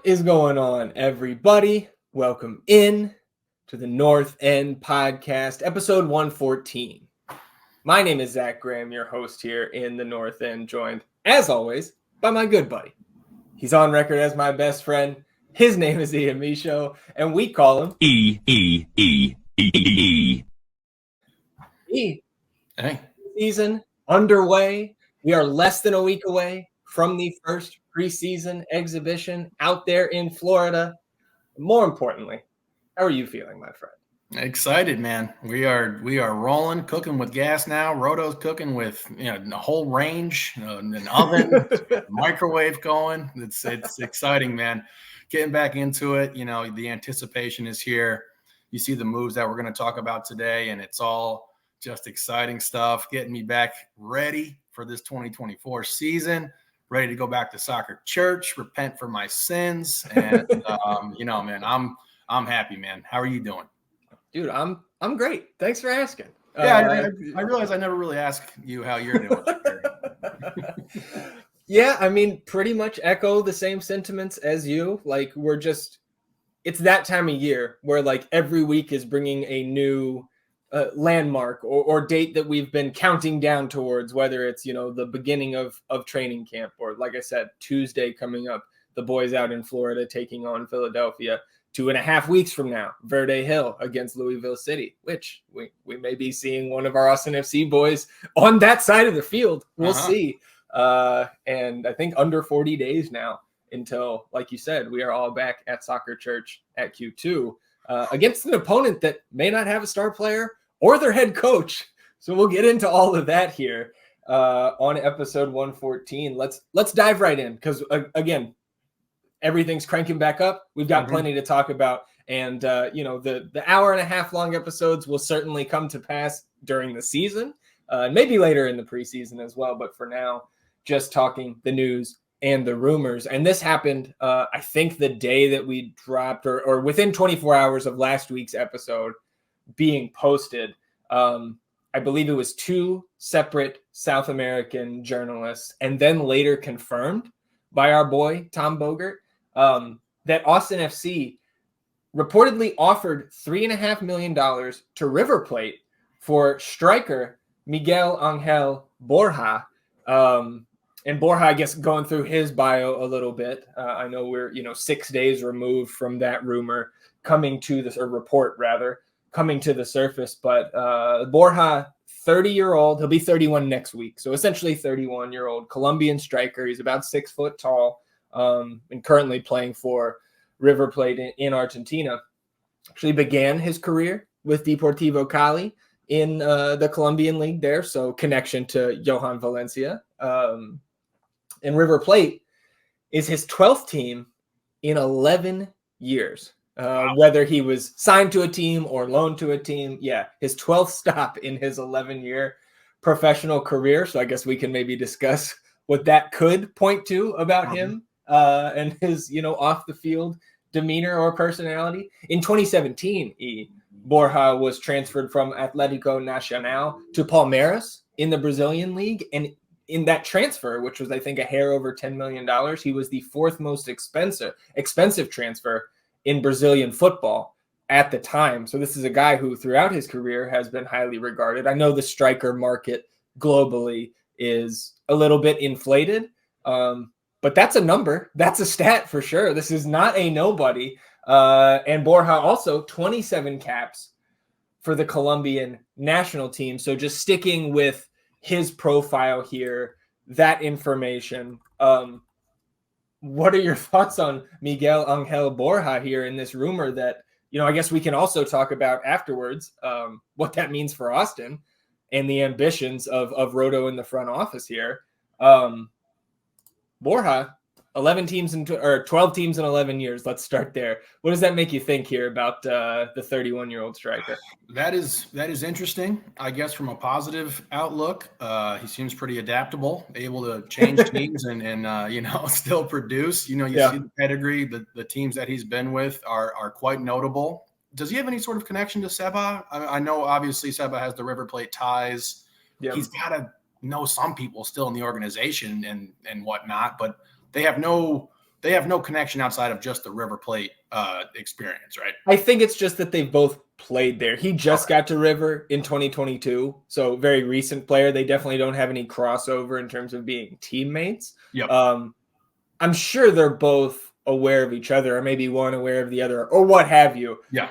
is going on, everybody? Welcome in to the North End Podcast, episode 114. My name is Zach Graham, your host here in the North End, joined, as always, by my good buddy. He's on record as my best friend. His name is Ian Michaud, and we call him E. Hey. Season underway. We are less than a week away from the first preseason exhibition out there in Florida. More importantly, how are you feeling, my friend? Excited, man. We are rolling, cooking with gas now. Rodo's cooking with a whole range, an oven, microwave going. It's exciting, man. Getting back into it. The anticipation is here. You see the moves that we're going to talk about today, and it's all just exciting stuff. Getting me back ready for this 2024 season. Ready to go back to soccer church, repent for my sins, and man, I'm happy, man. How are you doing? Dude, I'm great. Thanks for asking. Yeah, I realize I never really ask you how you're doing. Yeah, I mean, pretty much echo the same sentiments as you. Like, it's that time of year where like every week is bringing a new landmark or date that we've been counting down towards, whether it's, the beginning of training camp or, like I said, Tuesday coming up, the boys out in Florida taking on Philadelphia. 2.5 weeks from now, Verde Hill against Louisville City, which we may be seeing one of our Austin FC boys on that side of the field. We'll see. And I think under 40 days now until, like you said, we are all back at soccer church at Q2 against an opponent that may not have a star player or their head coach. So we'll get into all of that here on episode 114. Let's dive right in because, again, everything's cranking back up. We've got plenty to talk about. And, the hour and a half long episodes will certainly come to pass during the season, maybe later in the preseason as well. But for now, just talking the news and the rumors. And this happened, I think, the day that we dropped or within 24 hours of last week's episode being posted. I believe it was 2 separate South American journalists and then later confirmed by our boy, Tom Bogert, that Austin FC reportedly offered $3.5 million to River Plate for striker Miguel Angel Borja. And Borja, I guess, going through his bio a little bit. I know we're, 6 days removed from that rumor coming to this, or report rather, coming to the surface. But Borja, 30-year-old, he'll be 31 next week. So essentially 31-year-old Colombian striker. He's about 6 foot tall and currently playing for River Plate in Argentina. Actually began his career with Deportivo Cali in the Colombian league there. So connection to Johan Valencia. And River Plate is his 12th team in 11 years. Wow. Whether he was signed to a team or loaned to a team. Yeah, his 12th stop in his 11-year professional career. So I guess we can maybe discuss what that could point to about him and his, off the field demeanor or personality. In 2017, Borja was transferred from Atlético Nacional to Palmeiras in the Brazilian league. And in that transfer, which was, I think, a hair over $10 million, he was the 4th most expensive transfer in Brazilian football at the time. So this is a guy who throughout his career has been highly regarded. I know the striker market globally is a little bit inflated, but that's a number. That's a stat for sure. This is not a nobody. And Borja also 27 caps for the Colombian national team. So just sticking with his profile here, that information. What are your thoughts on Miguel Angel Borja here in this rumor that, I guess we can also talk about afterwards, what that means for Austin and the ambitions of Rodo in the front office here. Borja, 12 teams in 11 years. Let's start there. What does that make you think here about the 31-year-old striker? That is interesting, I guess, from a positive outlook. He seems pretty adaptable, able to change teams and still produce. See the pedigree. The teams that he's been with are quite notable. Does he have any sort of connection to Seba? I know obviously Seba has the River Plate ties. Yep. He's got to know some people still in the organization and whatnot, but they have no they have no connection outside of just the River Plate experience, right? I think it's just that they've both played there. He just got to River in 2022, so very recent player. They definitely don't have any crossover in terms of being teammates. Yep. I'm sure they're both aware of each other, or maybe one aware of the other, or what have you. Yeah.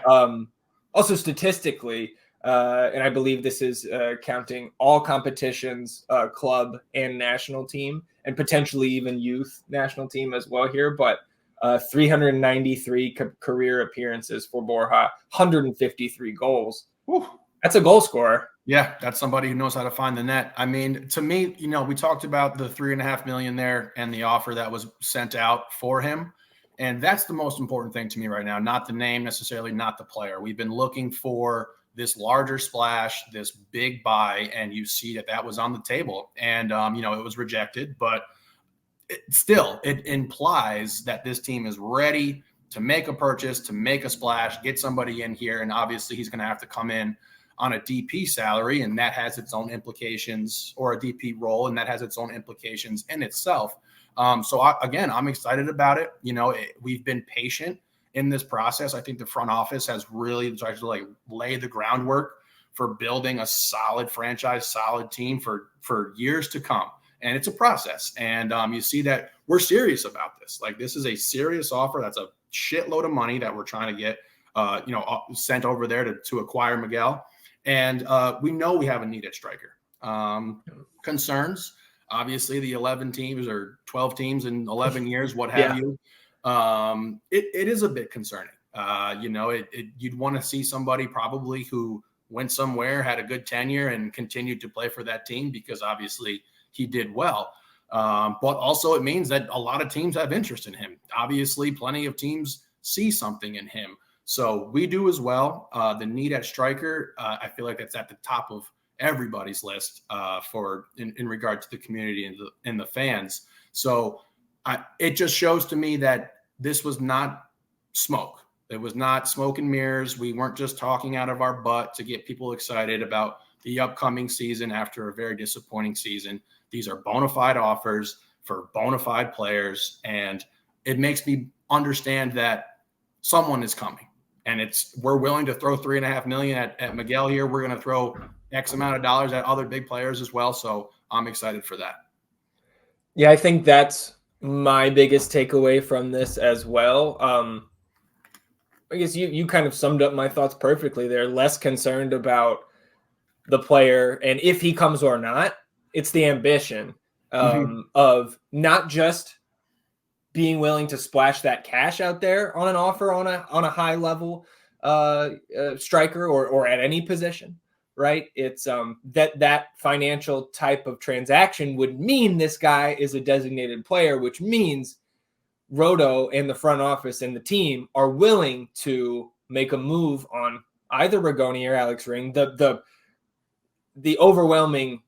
Also, statistically, and I believe this is counting all competitions, club and national team, and potentially even youth national team as well here, but 393 career appearances for Borja, 153 goals. Whew. That's a goal scorer. Yeah, that's somebody who knows how to find the net. I mean, to me, we talked about the $3.5 million there and the offer that was sent out for him. And that's the most important thing to me right now, not the name necessarily, not the player. We've been looking for this larger splash, this big buy, and you see that was on the table. And, it was rejected, but it implies that this team is ready to make a purchase, to make a splash, get somebody in here. And obviously he's going to have to come in on a DP salary, and that has its own implications, or a DP role, and that has its own implications in itself. I'm excited about it. We've been patient in this process. I think the front office has really tried to lay the groundwork for building a solid franchise, solid team for years to come. And it's a process. And you see that we're serious about this. This is a serious offer. That's a shitload of money that we're trying to get, sent over there to acquire Miguel. And we know we have a need at striker. Concerns, obviously, the 11 teams or 12 teams in 11 years, what have you. It is a bit concerning. You'd want to see somebody probably who went somewhere, had a good tenure, and continued to play for that team, because obviously he did well. But also it means that a lot of teams have interest in him. Obviously, plenty of teams see something in him. So we do as well. The need at striker, I feel like that's at the top of everybody's list in regard to the community and the fans. So it just shows to me that this was not smoke. It was not smoke and mirrors. We weren't just talking out of our butt to get people excited about the upcoming season after a very disappointing season. These are bona fide offers for bona fide players, and it makes me understand that someone is coming. And we're willing to throw $3.5 million at Miguel here. We're going to throw X amount of dollars at other big players as well. So I'm excited for that. Yeah, I think that's my biggest takeaway from this as well. I guess you kind of summed up my thoughts perfectly there. Less concerned about the player and if he comes or not. It's the ambition of not just being willing to splash that cash out there on an offer on a high level striker or at any position, right? It's that financial type of transaction would mean this guy is a designated player, which means Rodo and the front office and the team are willing to make a move on either Rigoni or Alex Ring. The overwhelming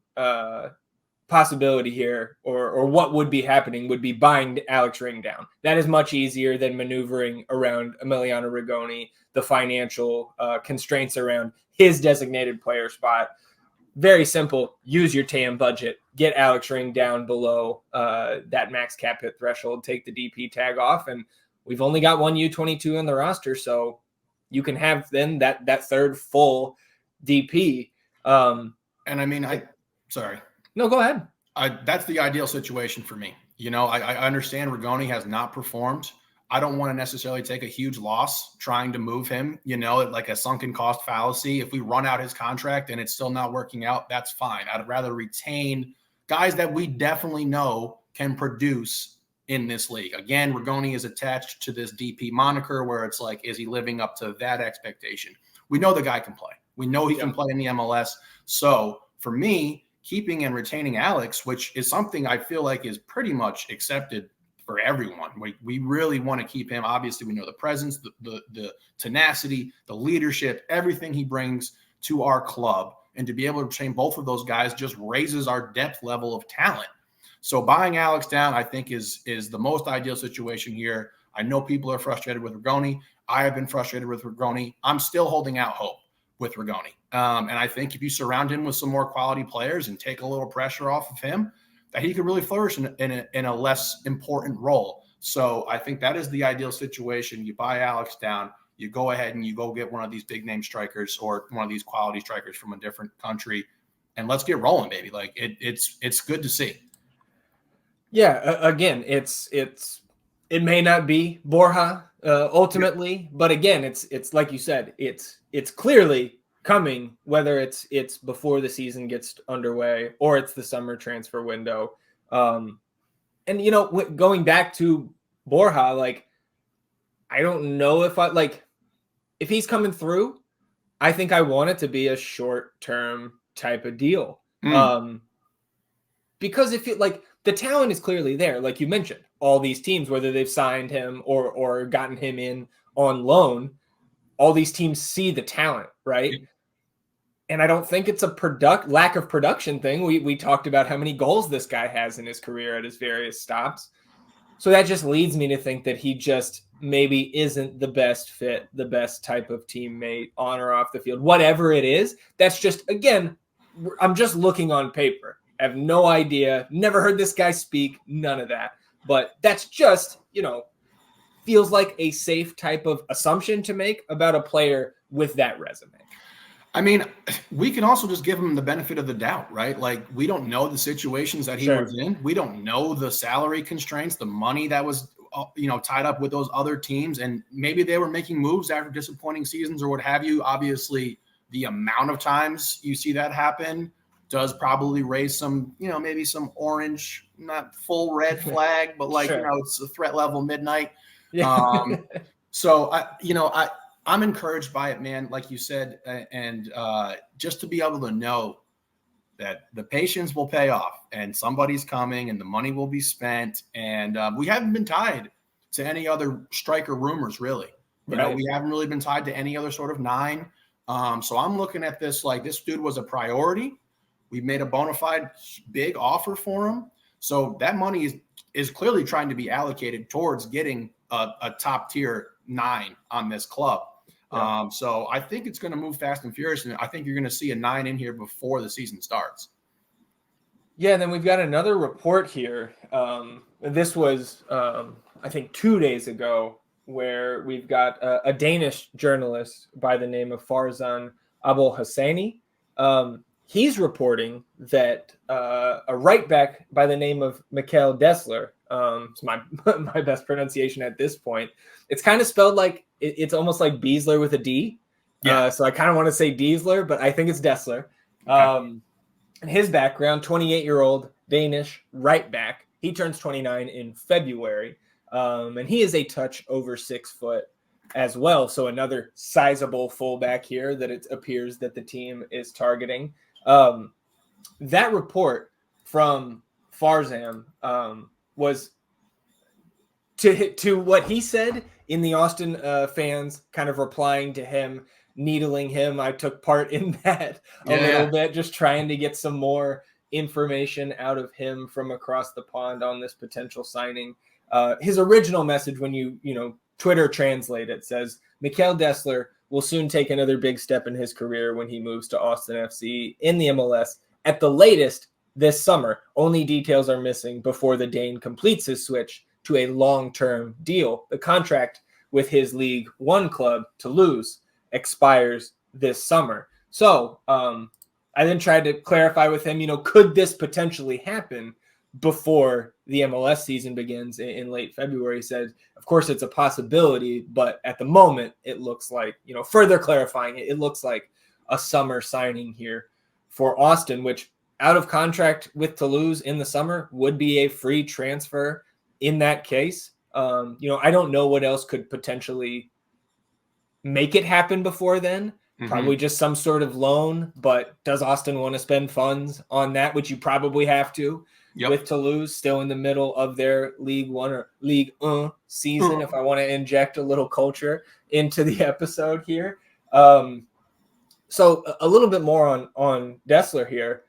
possibility here, or what would be happening, would be buying Alex Ring down. That is much easier than maneuvering around Emiliano Rigoni, the financial constraints around his designated player spot. Very simple. Use your TAM budget. Get Alex Ring down below that max cap hit threshold. Take the DP tag off, and we've only got one U22 on the roster, so you can have then that third full DP. And I mean, sorry. No, go ahead. That's the ideal situation for me. I understand Rigoni has not performed. I don't want to necessarily take a huge loss trying to move him, like a sunken cost fallacy. If we run out his contract and it's still not working out, that's fine. I'd rather retain guys that we definitely know can produce in this league. Again, Rigoni is attached to this DP moniker where it's like, is he living up to that expectation? We know the guy can play. We know he can play in the MLS. So for me, keeping and retaining Alex, which is something I feel like is pretty much accepted for everyone. We really want to keep him. Obviously, we know the presence, the tenacity, the leadership, everything he brings to our club. And to be able to retain both of those guys just raises our depth level of talent. So buying Alex down, I think, is the most ideal situation here. I know people are frustrated with Rigoni. I have been frustrated with Rigoni. I'm still holding out hope with Rigoni. And I think if you surround him with some more quality players and take a little pressure off of him, that he could really flourish in a less important role. So I think that is the ideal situation. You buy Alex down, you go ahead and you go get one of these big name strikers or one of these quality strikers from a different country, and let's get rolling, baby. Like it's good to see. Yeah, again, it may not be Borja ultimately, but again, it's like you said, it's clearly coming, whether it's before the season gets underway or it's the summer transfer window. And going back to Borja, like I don't know if he's coming through, I think I want it to be a short-term type of deal. Because if you like, the talent is clearly there, like you mentioned, all these teams, whether they've signed him or gotten him in on loan, all these teams see the talent, right? Yeah. And I don't think it's a lack of production thing. We talked about how many goals this guy has in his career at his various stops. So that just leads me to think that he just maybe isn't the best fit, the best type of teammate on or off the field. Whatever it is, that's just, again, I'm just looking on paper. I have no idea. Never heard this guy speak. None of that. But that's just, feels like a safe type of assumption to make about a player with that resume. I mean, we can also just give him the benefit of the doubt, right? Like, we don't know the situations that he was in. We don't know the salary constraints, the money that was, tied up with those other teams. And maybe they were making moves after disappointing seasons or what have you. Obviously, the amount of times you see that happen does probably raise some, maybe some orange, not full red flag, but it's a threat level midnight. Yeah. So I'm encouraged by it, man, like you said, and just to be able to know that the patience will pay off and somebody's coming and the money will be spent. And we haven't been tied to any other striker rumors, really. We haven't really been tied to any other sort of nine. So I'm looking at this like this dude was a priority. We made a bona fide big offer for him. So that money is clearly trying to be allocated towards getting a top tier 9 on this club. Yeah. So I think it's going to move fast and furious, and I think you're going to see a 9 in here before the season starts. Yeah, and then we've got another report here. This was, I think, 2 days ago, where we've got a Danish journalist by the name of Farzan Abulhassani. He's reporting that a right back by the name of Mikkel Dessler, it's my best pronunciation at this point. It's kind of spelled like it's almost like Beasler with a D. Yeah. So I kind of want to say Diesler, but I think it's Dessler. Okay. And his background, 28-year-old Danish right back. He turns 29 in February. And he is a touch over 6 foot as well. So another sizable fullback here that it appears that the team is targeting. That report from Farzan was to what he said in the Austin fans kind of replying to him, needling him. I took part in that a little bit, just trying to get some more information out of him from across the pond on this potential signing. His original message, when you Twitter translate it, says Mikkel Dessler will soon take another big step in his career when he moves to Austin FC in the MLS at the latest this summer. Only details are missing before the Dane completes his switch to a long-term deal. The contract with his League One club, Toulouse, expires this summer. So I then tried to clarify with him, could this potentially happen before the MLS season begins in late February? He said, of course, it's a possibility, but at the moment, it looks like, further clarifying it looks like a summer signing here for Austin, which out of contract with Toulouse in the summer would be a free transfer in that case. I don't know what else could potentially make it happen before then. Mm-hmm. Probably just some sort of loan, but does Austin want to spend funds on that, which you probably have to? Yep. With Toulouse still in the middle of their League One or League season, if I want to inject a little culture into the episode here. So a little bit more on Dessler here.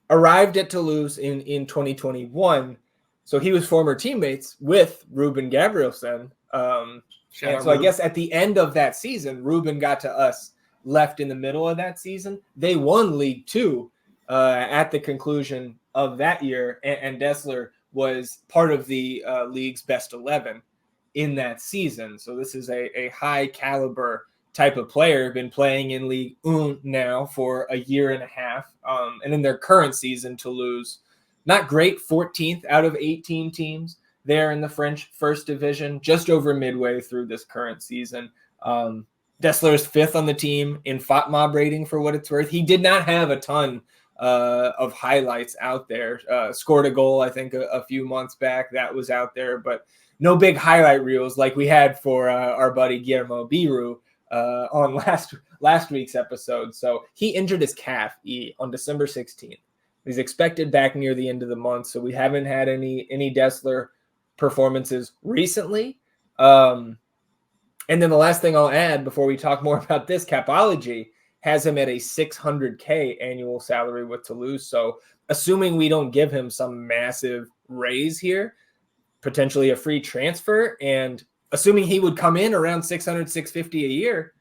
Arrived at Toulouse in 2021. So he was former teammates with Ruben Gabrielsen. And so I guess at the end of that season, Ruben got to us left in the middle of that season. They won League Two at the conclusion of that year, and Dessler was part of the league's best 11 in that season. So this is a high caliber type of player, been playing in League One now for a year and a half. And in their current season, Toulouse, not great, 14th out of 18 teams there in the French first division, just over midway through this current season. Dessler is 5th on the team in FOTMOB rating for what it's worth. He did not have a ton of highlights out there. Scored a goal, I think, a few months back. That was out there, but no big highlight reels like we had for our buddy Guillermo Biru on last week's episode. So he injured his calf on December 16th. He's expected back near the end of the month, so we haven't had any Dessler performances recently. And then the last thing I'll add before we talk more about this, Capology has him at a $600K annual salary with Toulouse. So assuming we don't give him some massive raise here, potentially a free transfer, and assuming he would come in around 600, 650 a year,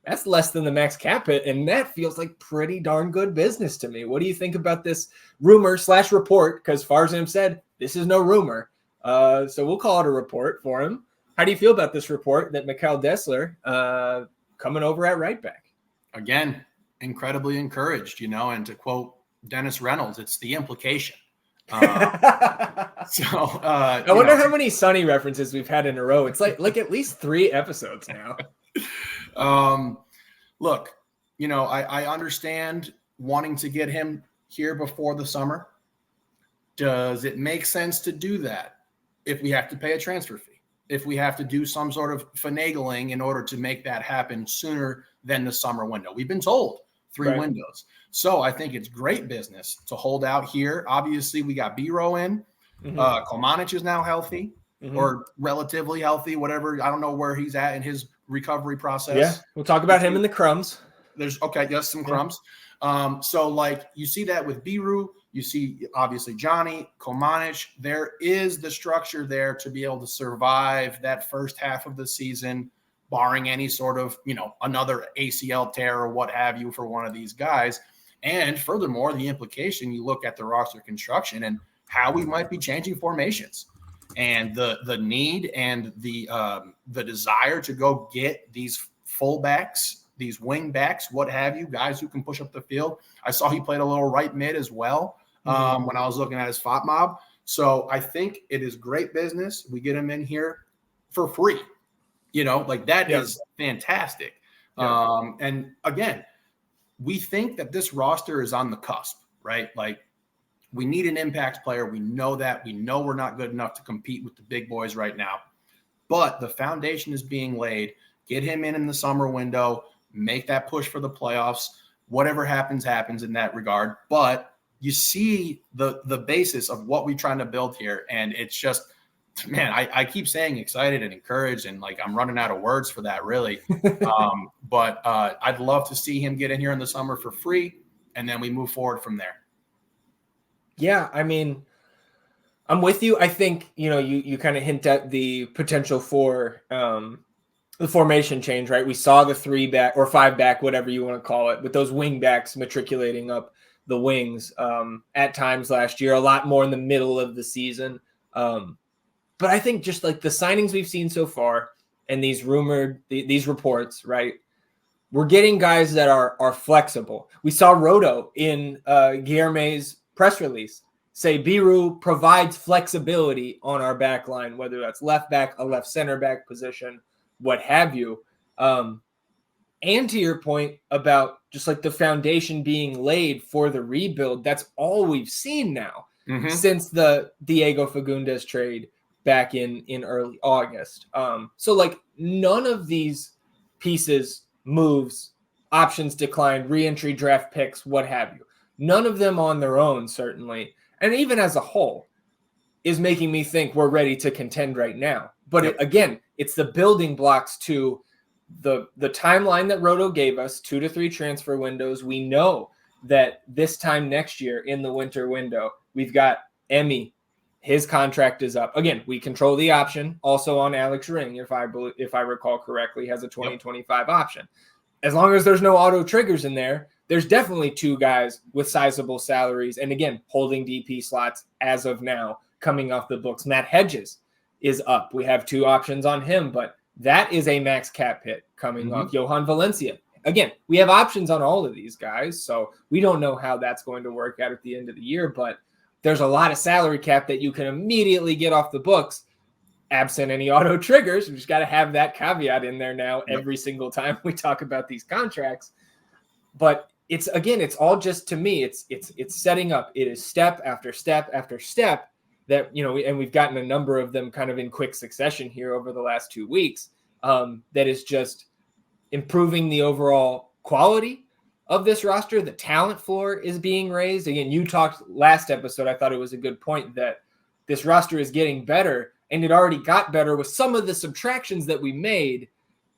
that's less than the max cap hit. And that feels like pretty darn good business to me. What do you think about this rumor/report? Because Farzam said this is no rumor. So we'll call it a report for him. How do you feel about this report that Mikkel Dessler coming over at right back? Again, incredibly encouraged, and to quote Dennis Reynolds, it's the implication. I wonder how many Sonny references we've had in a row. It's like at least 3 episodes now. Look, I understand wanting to get him here before the summer. Does it make sense to do that if we have to pay a transfer fee? If we have to do some sort of finagling in order to make that happen sooner than the summer window? We've been told 3 windows. So I think it's great business to hold out here. Obviously, we got Biro in. Komanic is now healthy or relatively healthy, whatever. I don't know where he's at in his recovery process. Yeah, we'll talk about him in the crumbs. Some crumbs. So you see that with Biro. You see, obviously, Johnny, Komanic. There is the structure there to be able to survive that first half of the season, barring any sort of, another ACL tear or what have you for one of these guys. And furthermore, the implication, you look at the roster construction and how we might be changing formations and the need and the desire to go get these fullbacks, these wing backs, what have you, guys who can push up the field. I saw he played a little right mid as well when I was looking at his FOTMOB. So I think it is great business. We get him in here for free. That is fantastic. And again, we think that this roster is on the cusp, right? We need an impact player. We know that. We know we're not good enough to compete with the big boys right now. But the foundation is being laid. Get him in the summer window. Make that push for the playoffs. Whatever happens, happens in that regard. But you see the basis of what we're trying to build here. And it's just, man, I keep saying excited and encouraged, and I'm running out of words for that, really. But I'd love to see him get in here in the summer for free, and then we move forward from there. Yeah, I mean, I'm with you. I think, you kind of hint at the potential for the formation change, right? We saw the 3-back or 5-back, whatever you want to call it, with those wing backs matriculating up the wings at times last year, a lot more in the middle of the season. But I think just the signings we've seen so far and these reports, right? We're getting guys that are flexible. We saw Rodo in Guillerme's press release say Biro provides flexibility on our back line, whether that's left back, a left center back position, what have you. And to your point about just the foundation being laid for the rebuild, that's all we've seen now since the Diego Fagundes trade back in early August. So none of these pieces, moves, options declined, re-entry draft picks, what have you, none of them on their own, certainly, and even as a whole, is making me think we're ready to contend right now. But again, it's the building blocks to the timeline that Rodo gave us, 2 to 3 transfer windows. We know that this time next year in the winter window, we've got Emmy. His contract is up. Again, we control the option also on Alex Ring, if I recall correctly, has a 2025 option. As long as there's no auto triggers in there, there's definitely 2 guys with sizable salaries. And again, holding DP slots as of now coming off the books. Matt Hedges is up. We have 2 options on him, but that is a max cap hit coming off. Johan Valencia. Again, we have options on all of these guys, so we don't know how that's going to work out at the end of the year, but there's a lot of salary cap that you can immediately get off the books, absent any auto triggers. We just got to have that caveat in there now every single time we talk about these contracts. But it's all just, to me, it's setting up. It is step after step after step that, and we've gotten a number of them kind of in quick succession here over the last 2 weeks, that is just improving the overall quality of this roster. The talent floor is being raised. Again, you talked last episode, I thought it was a good point, that this roster is getting better, and it already got better with some of the subtractions that we made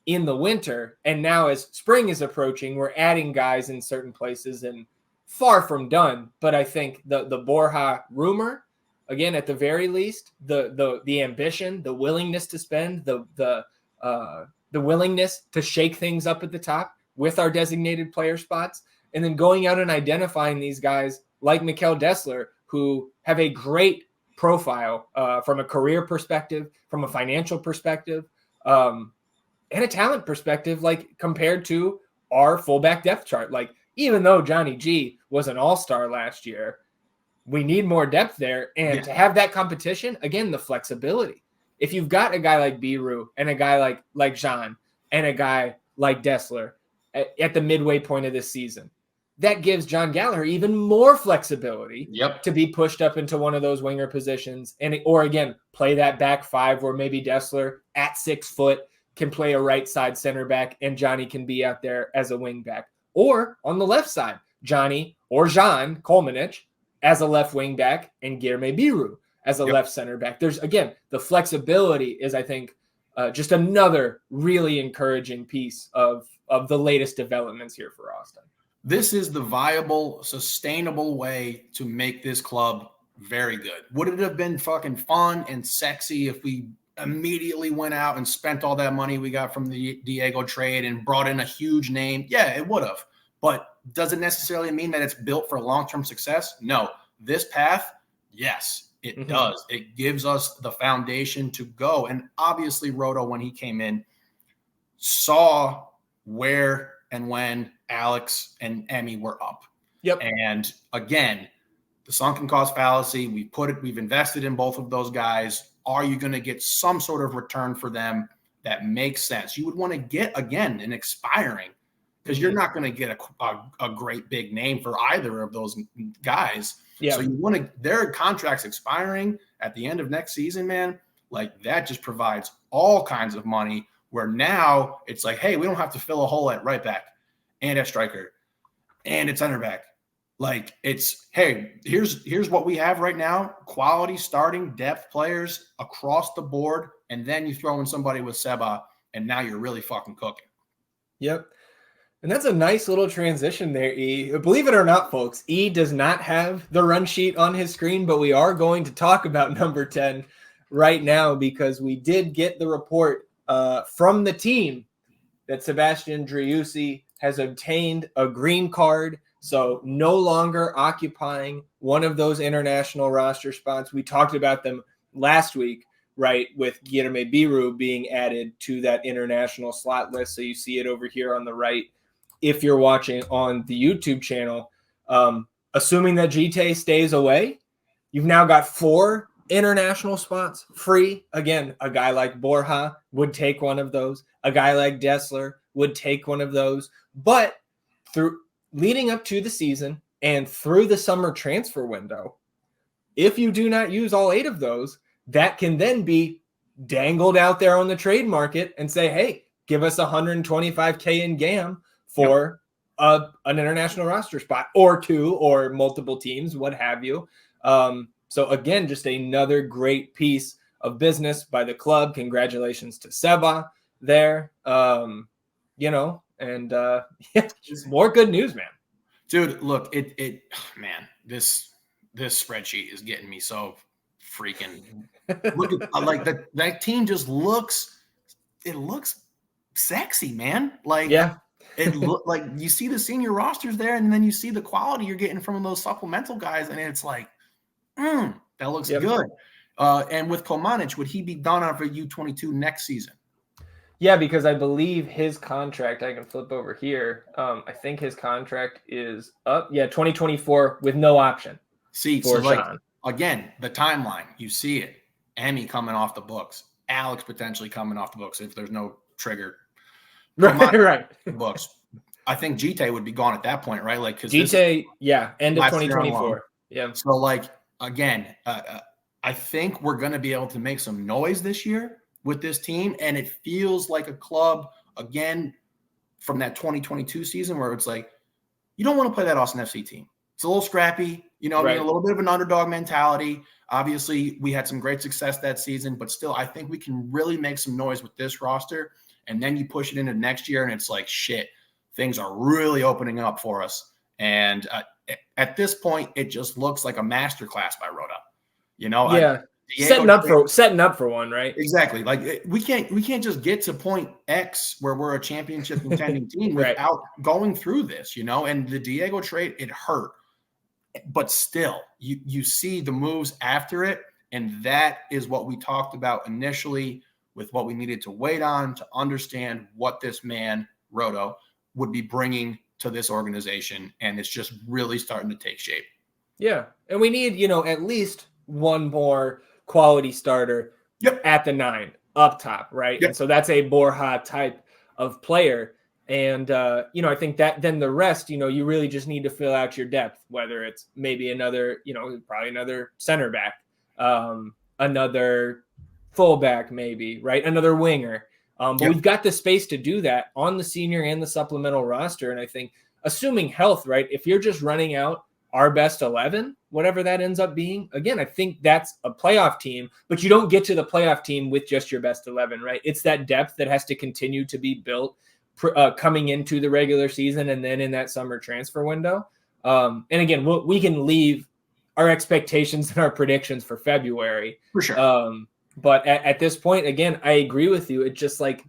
in the winter. And now as spring is approaching, we're adding guys in certain places and far from done. But I think the Borja rumor, again, at the very least, the ambition, the willingness to spend, the willingness to shake things up at the top with our designated player spots, and then going out and identifying these guys like Mikkel Dessler, who have a great profile from a career perspective, from a financial perspective, and a talent perspective, like compared to our fullback depth chart. Like, even though Johnny G was an all-star last year, we need more depth there. And to have that competition, again, the flexibility. If you've got a guy like Biru and a guy like Jean and a guy like Dessler at the midway point of this season, that gives John Gallagher even more flexibility to be pushed up into one of those winger positions, or again, play that back 5 where maybe Dessler at 6 foot can play a right side center back and Johnny can be out there as a wing back. Or on the left side, Johnny or Jean Kolmanich as a left wing back and Guilherme Biru as a left center back. There's, again, the flexibility is, I think, just another really encouraging piece of the latest developments here for Austin. This is the viable, sustainable way to make this club very good. Would it have been fucking fun and sexy if we immediately went out and spent all that money we got from the Diego trade and brought in a huge name? Yeah, it would have. But does it necessarily mean that it's built for long-term success? No. This path, yes. It does. It gives us the foundation to go. And obviously, Rodo, when he came in, saw where and when Alex and Emmy were up. And again, the sunken cost fallacy, we've invested in both of those guys. Are you going to get some sort of return for them that makes sense? You would want to get, again, an expiring, because you're not going to get a great big name for either of those guys. So you want to, their contracts expiring at the end of next season, man, like that just provides all kinds of money, where now it's like, hey, we don't have to fill a hole at right back and at striker and at center back. Like, it's, hey, here's what we have right now: quality starting depth players across the board. And then you throw in somebody with Seba, and now you're really fucking cooking. And that's a nice little transition there, E. Believe it or not, folks, E does not have the run sheet on his screen, but we are going to talk about number 10 right now, because we did get the report from the team that Sebastian Driussi has obtained a green card, so no longer occupying one of those international roster spots. We talked about them last week, right, with Guilherme Biru being added to that international slot list. So you see it over here on the right if you're watching on the YouTube channel. Assuming that Gite stays away, you've now got 4 international spots free. Again, a guy like Borja would take one of those. A guy like Dessler would take one of those. But through leading up to the season and through the summer transfer window, if you do not use all 8 of those, that can then be dangled out there on the trade market and say, hey, give us $125K in GAM for an international roster spot, or 2 or multiple teams, what have you. So again, just another great piece of business by the club. Congratulations to Seba there. Just more good news, man. Dude, look, man, this spreadsheet is getting me so freaking. Look at like that team just looks sexy, man. Like, it look like you see the senior rosters there, and then you see the quality you're getting from those supplemental guys, and it's like, that looks good. And with Komanic, would he be done on for U22 next season? Yeah, because I believe his contract, I can flip over here. I think his contract is up. Yeah, 2024 with no option. See, so like, again, the timeline, you see it. Emmy coming off the books. Alex potentially coming off the books if there's no trigger. Right. Books. I think GT would be gone at that point, right? Like, because GT, yeah, end of 2024. Yeah. So, like, again, I think we're going to be able to make some noise this year with this team, and it feels like a club again from that 2022 season where it's like you don't want to play that Austin FC team. It's a little scrappy, you know, right. I mean, a little bit of an underdog mentality. Obviously, we had some great success that season, but still, I think we can really make some noise with this roster. And then you push it into next year, and it's like, shit, things are really opening up for us. And at this point, it just looks like a masterclass by Rodo. You know, yeah, setting up for one, right? Exactly. Like we can't just get to point X where we're a championship contending team without going through this. You know, and the Diego trade, it hurt, but still, you see the moves after it, and that is what we talked about initially with what we needed to wait on to understand what this man Rodo would be bringing to this organization, and it's just really starting to take shape. Yeah, and we need, you know, at least one more quality starter at the 9 up top, right? Yep. And so that's a Borja type of player. And, you know, I think that then the rest, you know, you really just need to fill out your depth, whether it's maybe another, you know, probably another center back, another fullback, maybe, right? Another winger. But we've got the space to do that on the senior and the supplemental roster. And I think assuming health, right? If you're just running out our best 11, whatever that ends up being, again, I think that's a playoff team, but you don't get to the playoff team with just your best 11, right? It's that depth that has to continue to be built coming into the regular season and then in that summer transfer window. And again, we can leave our expectations and our predictions for February. For sure. But at this point, again, I agree with you. It's just like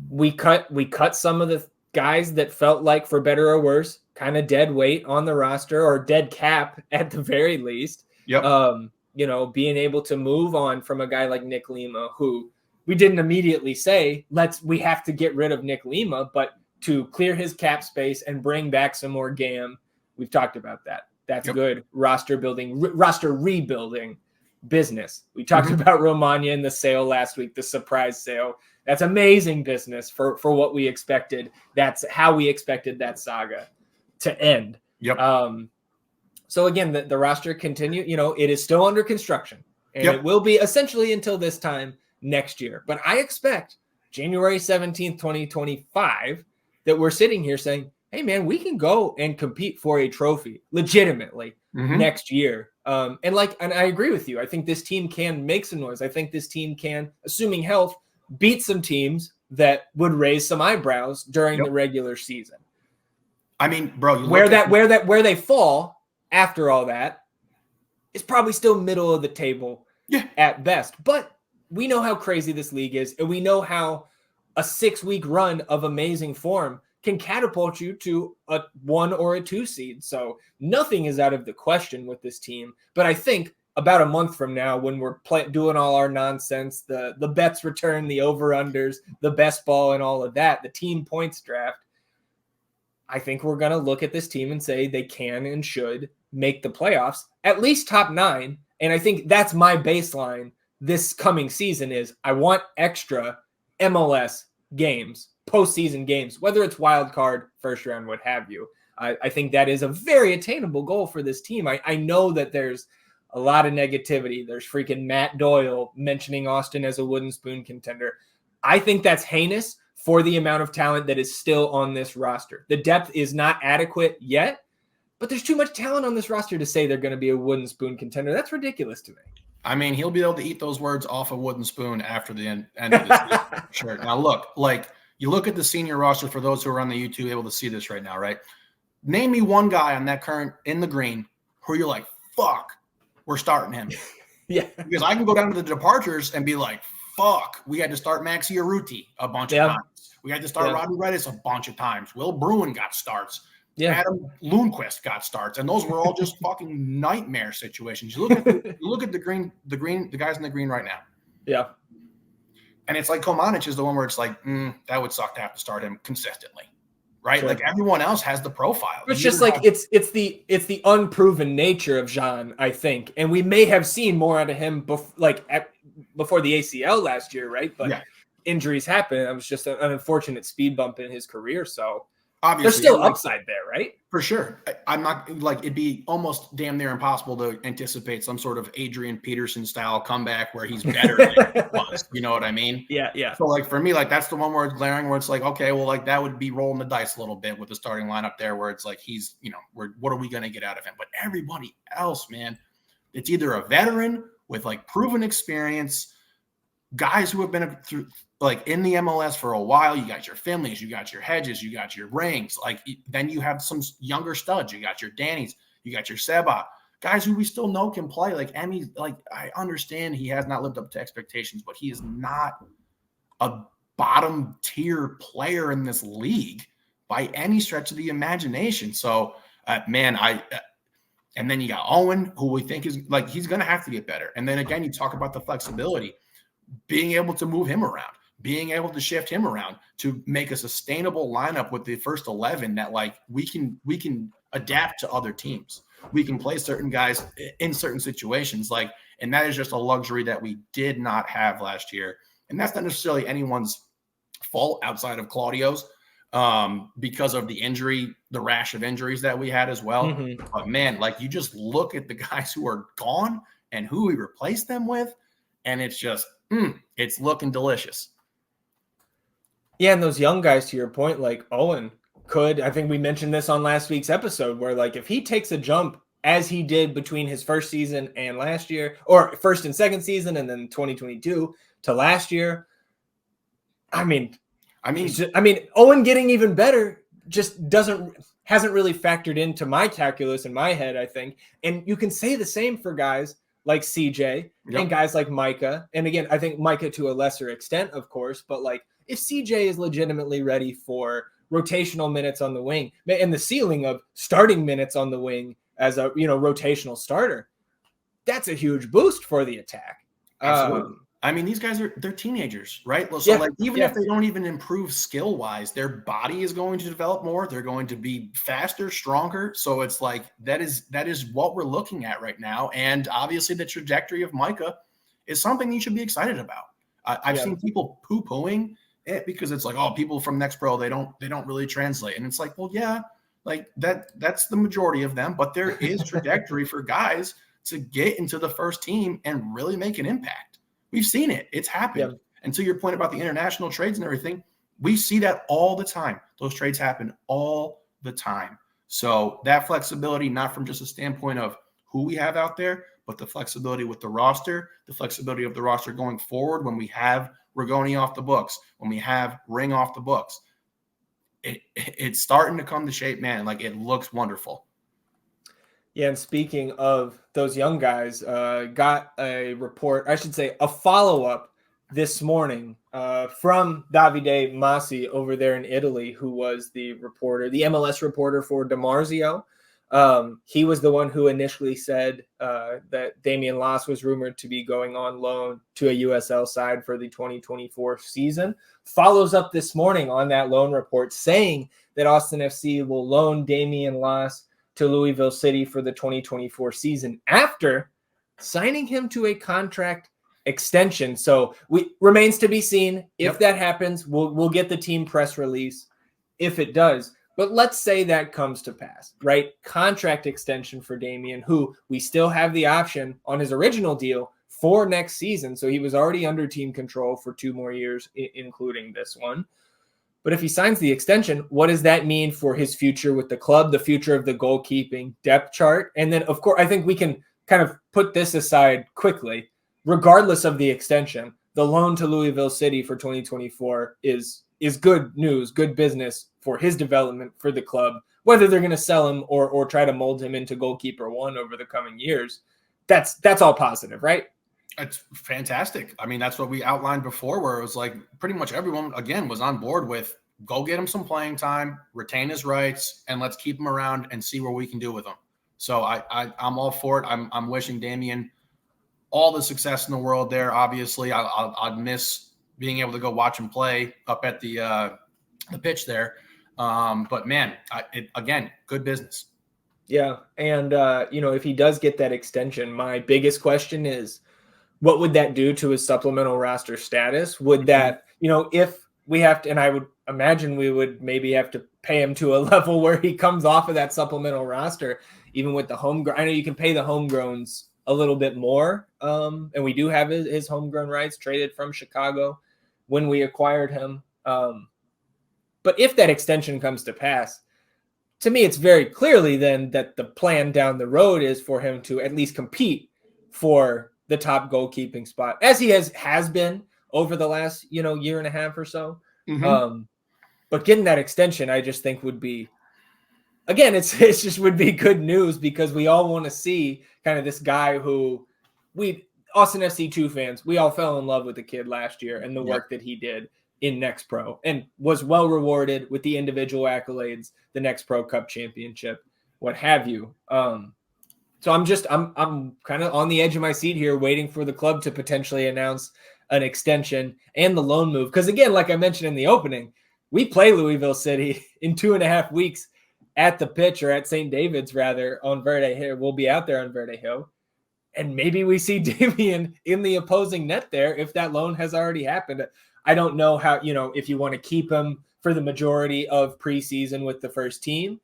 we cut some of the guys that felt like, for better or worse, kind of dead weight on the roster, or dead cap at the very least. Yep. You know, being able to move on from a guy like Nick Lima, who we didn't immediately say, we have to get rid of Nick Lima, but to clear his cap space and bring back some more GAM, we've talked about that. That's good roster rebuilding business. We talked about Romagna in the sale last week, the surprise sale. That's amazing business for what we expected. That's how we expected that saga to end. Yep. So again, the roster continue, you know, it is still under construction, and it will be essentially until this time next year. But I expect January 17th, 2025, that we're sitting here saying, hey man, we can go and compete for a trophy legitimately next year. And I agree with you. I think this team can make some noise. I think this team can, assuming health, beat some teams that would raise some eyebrows during the regular season. I mean, bro, where they fall after all that is probably still middle of the table at best. But we know how crazy this league is, and we know how a 6-week run of amazing form can catapult you to a 1 or a 2 seed. So nothing is out of the question with this team. But I think about a month from now, when we're doing all our nonsense, the bets return, the over-unders, the best ball and all of that, the team points draft, I think we're going to look at this team and say they can and should make the playoffs, at least top 9. And I think that's my baseline this coming season is I want extra MLS games, postseason games, whether it's wild card, first round, what have you. I think that is a very attainable goal for this team. I know that there's a lot of negativity. There's freaking Matt Doyle mentioning Austin as a wooden spoon contender. I think that's heinous for the amount of talent that is still on this roster. The depth is not adequate yet, but there's too much talent on this roster to say they're going to be a wooden spoon contender. That's ridiculous to me. I mean, he'll be able to eat those words off a wooden spoon after the end of this season. Sure. Now, look, like you look at the senior roster for those who are on the YouTube able to see this right now, right? Name me one guy on that current in the green who you're like, fuck, we're starting him. Yeah. Because I can go down to the departures and be like, fuck, we had to start Maxi Arruti a bunch of times. We had to start Robbie Redis a bunch of times. Will Bruin got starts. Yeah. Adam Lundqvist got starts, and those were all just fucking nightmare situations. You look at the guys in the green right now. Yeah. And it's like Komanic is the one where it's like, that would suck to have to start him consistently, right? Sure. Like everyone else has the profile. It's just like it's the unproven nature of Jean, I think, and we may have seen more out of him before the ACL last year, right? But injuries happen. It was just an unfortunate speed bump in his career, so obviously there's still upside there, right? For sure. I'm not like it'd be almost damn near impossible to anticipate some sort of Adrian Peterson style comeback where he's better than he was. You know what I mean? Yeah. So like for me, like that's the one where it's glaring, where it's like, okay, well, like that would be rolling the dice a little bit with the starting lineup there, where it's like he's, what are we gonna get out of him? But everybody else, man, it's either a veteran with like proven experience, guys who have been through like in the MLS for a while. You got your Finleys, you got your Hedges, you got your Rings. Like then you have some younger studs. You got your Danny's, you got your Seba, guys who we still know can play. Like Emmy, like I understand he has not lived up to expectations, but he is not a bottom tier player in this league by any stretch of the imagination. So, man, and then you got Owen, who we think is like he's going to have to get better. And then again, you talk about the flexibility, being able to move him around, being able to shift him around to make a sustainable lineup with the first 11 that like we can adapt to other teams. We can play certain guys in certain situations, like, and that is just a luxury that we did not have last year. And that's not necessarily anyone's fault outside of Claudio's, because of the rash of injuries that we had as well. Mm-hmm. But man, like you just look at the guys who are gone and who we replaced them with, and it's just, it's looking delicious. Yeah, and those young guys, to your point, like Owen I think we mentioned this on last week's episode, where like if he takes a jump as he did between his first season and last year, or first and second season, and then 2022 to last year, I mean, Owen getting even better just hasn't really factored into my calculus in my head, I think. And you can say the same for guys like CJ and guys like Micah. And again, I think Micah to a lesser extent, of course, but like if CJ is legitimately ready for rotational minutes on the wing and the ceiling of starting minutes on the wing as a, rotational starter, that's a huge boost for the attack. Absolutely. I mean, these guys they're teenagers, right? So like, even if they don't even improve skill wise, their body is going to develop more. They're going to be faster, stronger. So it's like, that is what we're looking at right now. And obviously the trajectory of Micah is something you should be excited about. I've seen people poo-pooing it because it's like, oh, people from Next Pro, they don't really translate. And it's like, well, yeah, like that's the majority of them, but there is trajectory for guys to get into the first team and really make an impact. We've seen it. It's happened. Yep. And to your point about the international trades and everything, we see that all the time. Those trades happen all the time. So that flexibility, not from just a standpoint of who we have out there, but the flexibility with the roster, the flexibility of the roster going forward when we have Rigoni off the books, when we have Ring off the books, it's starting to come to shape, man. Like it looks wonderful. Yeah, and speaking of those young guys, got a report, I should say a follow-up this morning from Davide Masi over there in Italy, who was the MLS reporter for DiMarzio. He was the one who initially said that Damian Las was rumored to be going on loan to a USL side for the 2024 season. Follows up this morning on that loan report saying that Austin FC will loan Damian Las to Louisville City for the 2024 season after signing him to a contract extension. So remains to be seen if that happens. We'll get the team press release if it does. But let's say that comes to pass, right? Contract extension for Damian, who we still have the option on his original deal for next season. So he was already under team control for 2 more years, including this one. But if he signs the extension, what does that mean for his future with the club, the future of the goalkeeping depth chart? And then, of course, I think we can kind of put this aside quickly. Regardless of the extension, the loan to Louisville City for 2024 is good news, good business for his development for the club. Whether they're going to sell him or try to mold him into goalkeeper 1 over the coming years, that's all positive, right? It's fantastic. I mean, that's what we outlined before, where it was like pretty much everyone, again, was on board with go get him some playing time, retain his rights, and let's keep him around and see what we can do with him. So I'm all for it. I'm wishing Damian all the success in the world there. Obviously, I'd miss being able to go watch him play up at the pitch there. But man, again, good business. Yeah. And, if he does get that extension, my biggest question is, what would that do to his supplemental roster status? Would that, if we have to, and I would imagine we would maybe have to pay him to a level where he comes off of that supplemental roster, even with the homegrown. I know you can pay the homegrowns a little bit more. And we do have his homegrown rights traded from Chicago when we acquired him. But if that extension comes to pass, to me, it's very clearly then that the plan down the road is for him to at least compete for the top goalkeeping spot, as he has been over the last, year and a half or so. Mm-hmm. But getting that extension, I just think would be, again, it's just would be good news, because we all want to see kind of this guy who Austin FC 2 fans, we all fell in love with the kid last year and the work that he did in Next Pro, and was well rewarded with the individual accolades, the Next Pro Cup championship, what have you. So I'm kind of on the edge of my seat here, waiting for the club to potentially announce an extension and the loan move. Because again, like I mentioned in the opening, we play Louisville City in 2.5 weeks at the pitch, or at St. David's rather, on Verde Hill. We'll be out there on Verde Hill. And maybe we see Damian in the opposing net there if that loan has already happened. I don't know how, if you want to keep him for the majority of preseason with the first team,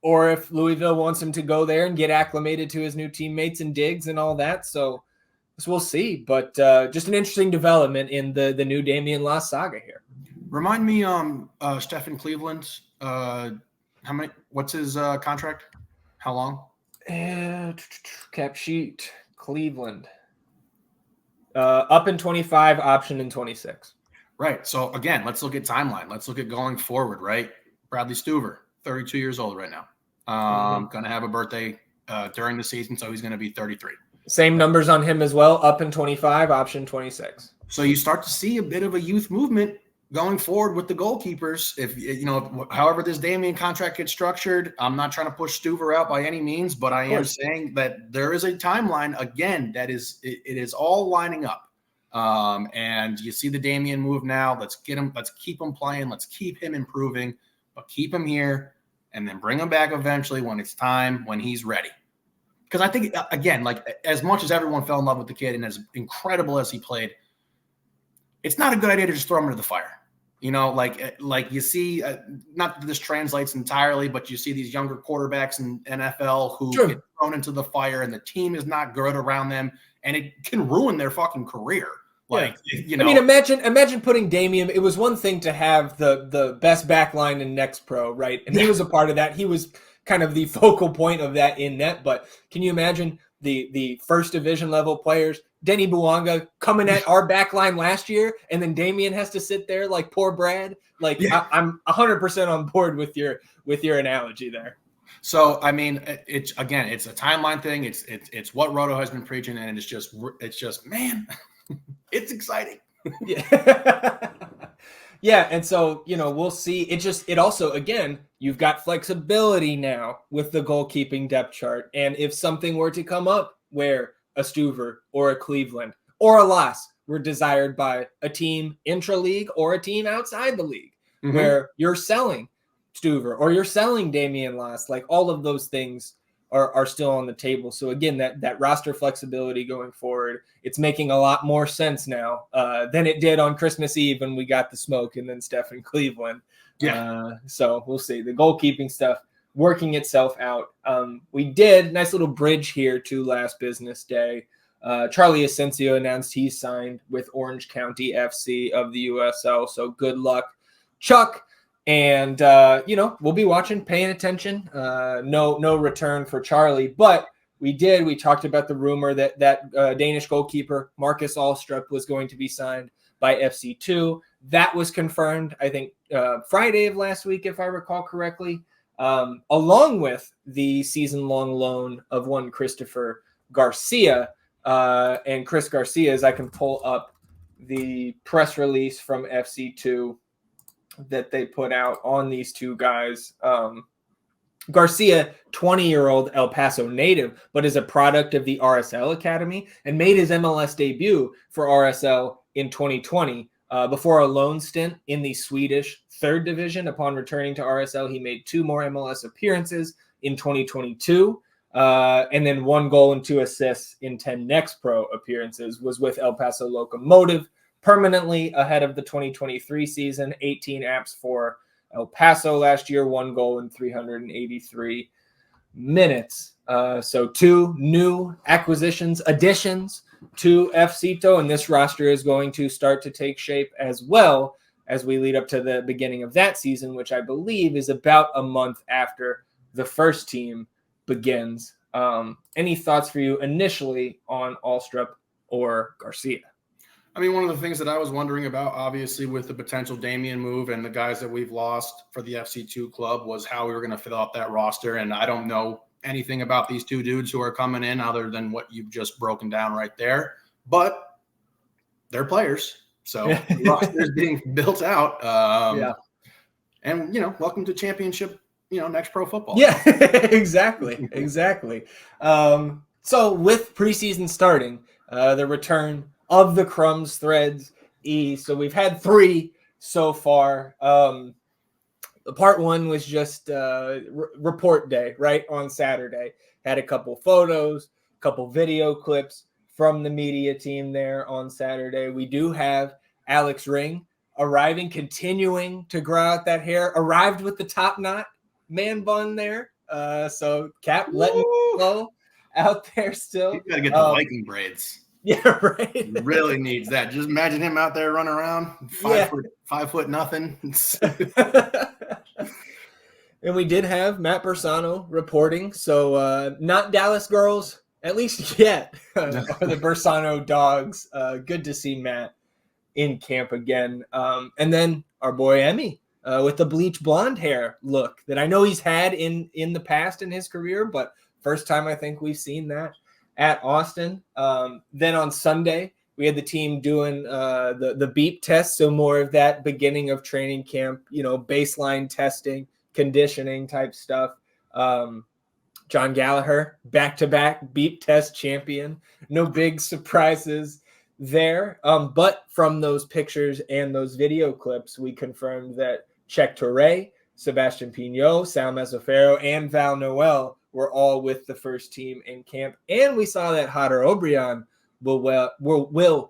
or if Louisville wants him to go there and get acclimated to his new teammates and digs and all that. So we'll see. But just an interesting development in the new Damian Loss saga here. Remind me, Stephen Cleveland, what's his contract? How long? Cap sheet, Cleveland. Up in 25, option in 26. Right. So again, let's look at timeline. Let's look at going forward, right? Bradley Stuver, 32 years old right now. Going to have a birthday during the season, so he's going to be 33. Same numbers on him as well. Up in 25, option 26. So you start to see a bit of a youth movement going forward with the goalkeepers. If however this Damian contract gets structured, I'm not trying to push Stuver out by any means, but I am saying that there is a timeline again that it is all lining up. And you see the Damian move now. Let's get him. Let's keep him playing. Let's keep him improving, but keep him here, and then bring him back eventually when it's time, when he's ready. Because I think, again, like as much as everyone fell in love with the kid and as incredible as he played, it's not a good idea to just throw him into the fire. Like you see, not that this translates entirely, but you see these younger quarterbacks in NFL who get thrown into the fire and the team is not good around them, and it can ruin their fucking career. I mean, imagine putting Damian. It was one thing to have the best back line in Next Pro, right? And he was a part of that. He was kind of the focal point of that in net. But can you imagine the first division level players, Denny Buanga coming at our back line last year, and then Damian has to sit there like poor Brad? I'm 100% on board with your analogy there. So, I mean, it's a timeline thing. It's what Rodo has been preaching, and it's just man, it's exciting. Yeah. Yeah. And so, we'll see. It also, again, you've got flexibility now with the goalkeeping depth chart. And if something were to come up where a Stuver or a Cleveland or a Loss were desired by a team intra-league or a team outside the league, where you're selling Stuver or you're selling Damian Loss, like all of those things are still on the table. So again, that roster flexibility going forward, it's making a lot more sense now than it did on Christmas Eve when we got the smoke and then Stephen Cleveland. Yeah. So we'll see the goalkeeping stuff working itself out. We did nice little bridge here to last business day. Charlie Asensio announced he's signed with Orange County FC of the USL. So good luck, Chuck. And, we'll be watching, paying attention. No return for Charlie, but we talked about the rumor that Danish goalkeeper Marcus Alstrup was going to be signed by FC2. That was confirmed, I think, Friday of last week, if I recall correctly, along with the season-long loan of one Christopher Garcia. And Chris Garcia, as I can pull up the press release from FC2, that they put out on these two guys. Garcia, 20-year-old El Paso native, but is a product of the RSL Academy and made his MLS debut for RSL in 2020 before a loan stint in the Swedish third division. Upon returning to RSL, he made 2 more MLS appearances in 2022, and then 1 goal and 2 assists in 10 Next Pro appearances, was with El Paso Locomotive permanently ahead of the 2023 season, 18 apps for El Paso last year, 1 goal in 383 minutes. So 2 new additions to FCito, and this roster is going to start to take shape as well as we lead up to the beginning of that season, which I believe is about a month after the first team begins. Any thoughts for you initially on Alstrup or Garcia? I mean, one of the things that I was wondering about, obviously, with the potential Damian move and the guys that we've lost for the FC2 club, was how we were going to fill out that roster. And I don't know anything about these 2 dudes who are coming in other than what you've just broken down right there. But they're players. So the roster is being built out. And, welcome to championship, Next Pro football. Yeah, exactly. So with preseason starting, the return of the Crumbs threads. So we've had 3 so far. Part 1 was just report day, right, on Saturday. Had a couple photos, a couple video clips from the media team there on Saturday. We do have Alex Ring arriving, continuing to grow out that hair. Arrived with the top knot man bun there. So Cap letting it flow out there still. He's got to get the Viking braids. Yeah, right. He really needs that. Just imagine him out there running around, 5 foot nothing. And we did have Matt Bersano reporting. So not Dallas girls, at least yet, are the Bersano dogs. Good to see Matt in camp again. And then our boy Emmy with the bleach blonde hair look that I know he's had in the past in his career, but first time I think we've seen that at Austin. Then on Sunday, we had the team doing the beep test, so more of that beginning of training camp, baseline testing, conditioning type stuff. John Gallagher, back-to-back beep test champion. No big surprises there. But from those pictures and those video clips, we confirmed that Cheikh Touré, Sebastian Pinot, Sal Mezzofero, and Val Noel were all with the first team in camp. And we saw that Hader Obrian will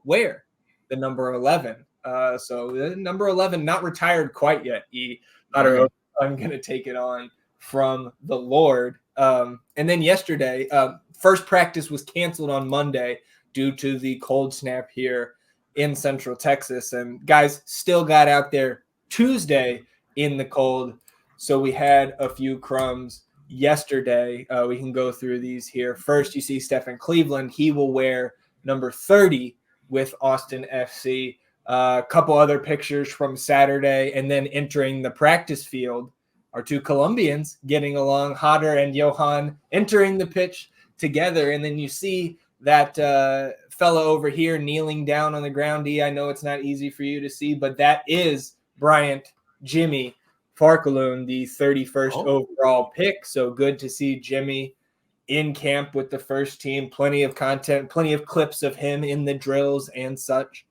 wear the number 11. So the number 11, not retired quite yet. Hader Obrian, I'm going to take it on from the Lord. And then yesterday, first practice was canceled on Monday due to the cold snap here in Central Texas. And guys still got out there Tuesday in the cold. So we had a few crumbs yesterday. We can go through these here. First, you see Stephen Cleveland. He will wear number 30 with Austin FC. A couple other pictures from Saturday, and then entering the practice field, our 2 Colombians getting along, Hader and Johan entering the pitch together. And then you see that fella over here kneeling down on the ground. I know it's not easy for you to see, but that is Bryant Jimmy Farkaloon, the 31st overall pick. So good to see Jimmy in camp with the first team. Plenty of content, plenty of clips of him in the drills and such